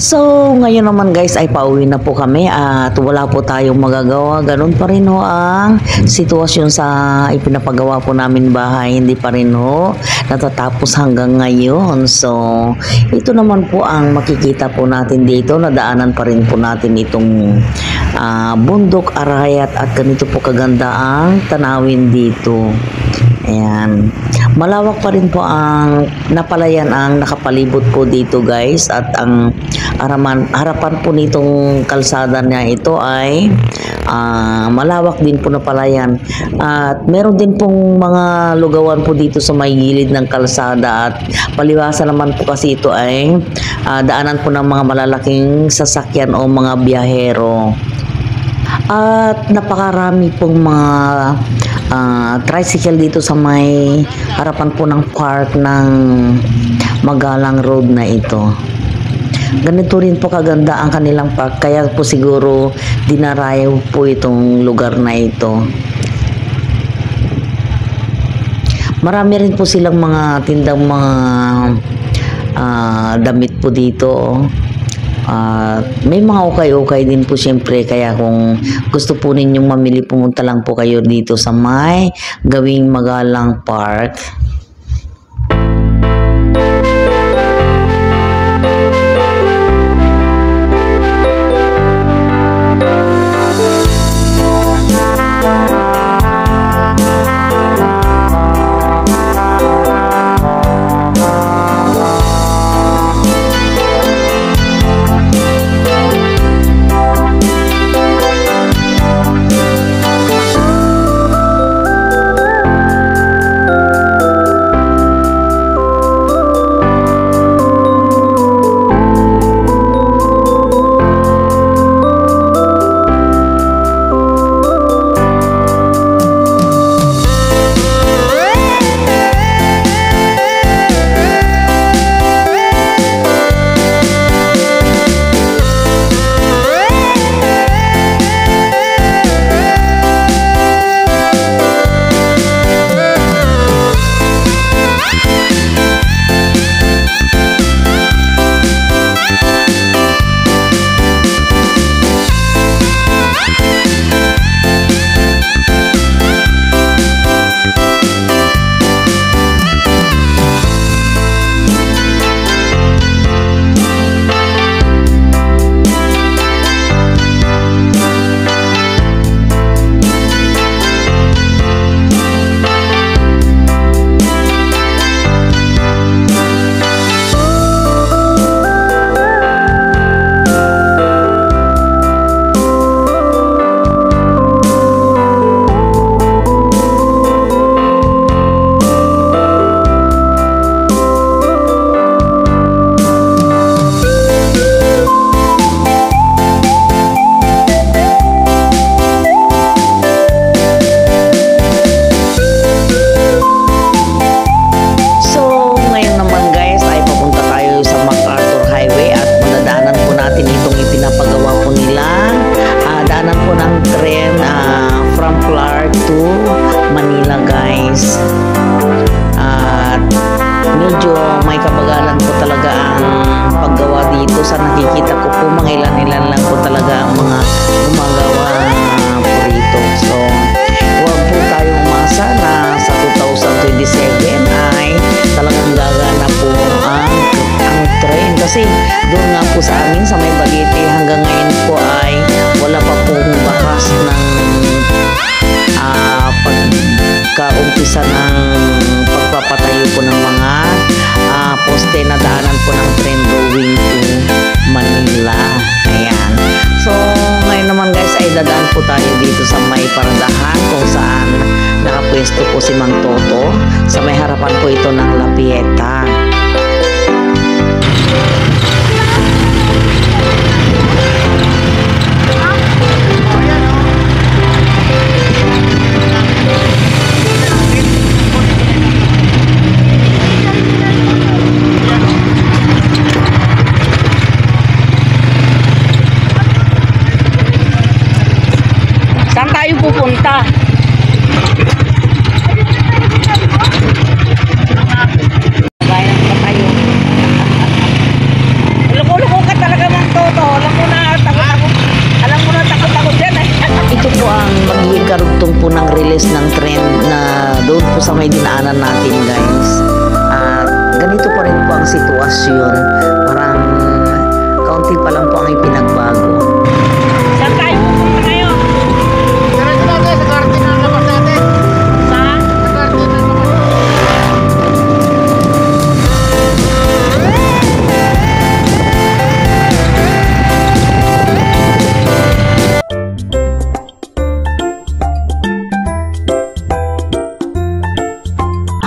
So, ngayon naman guys ay pauwi na po kami at wala po tayong magagawa. Ganun pa rin ho ang sitwasyon sa ipinapagawa po namin bahay. Hindi pa rin ho natatapos hanggang ngayon. So, ito naman po ang makikita po natin dito. Nadaanan pa rin po natin itong bundok, arayat at ganito po kaganda ang tanawin dito. Ayan. Malawak pa rin po ang napalayan ang nakapalibot po dito guys at ang harapan po nitong kalsada niya ito ay malawak din po na palayan at meron din pong mga lugawan po dito sa may gilid ng kalsada at paliwasan naman po kasi ito ay daanan po ng mga malalaking sasakyan o mga biyahero at napakarami pong mga tricycle dito sa may harapan po ng park ng Magalang Road na ito. Ganito rin po kaganda ang kanilang park kaya po siguro dinarayo po itong lugar na ito. Marami rin po silang mga tindang mga damit po dito. May mga ukay-ukay din po siyempre kaya kung gusto po ninyong mamili pumunta lang po kayo dito sa may Gawing Magalang Park. Sa nakikita ko po mga ilan-ilan lang po talaga ang mga gumagawa po rito. So, huwag po tayong umasa na sa 2027 ay talagang gagana po ang train. Kasi doon nga po sa amin sa may Balete hanggang ngayon po ay wala pa pong bakas ng pagkaumpisa ng pagpapatayo po ng mga poste na daanan po ng train going to Manila. Ayan. So, ngayon naman guys ay dadaan po tayo dito sa may paradahan kung saan nakapwesto po si Mang Toto. Sa may harapan po ito ng La Pieta. Saan tayo pupunta? Bayan pa tayo.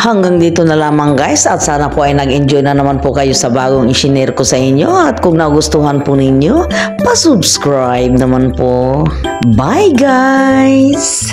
Hanggang dito na lamang guys at sana po ay nag-enjoy na naman po kayo sa bagong isinare ko sa inyo at kung nagustuhan po ninyo, pa-subscribe naman po. Bye guys!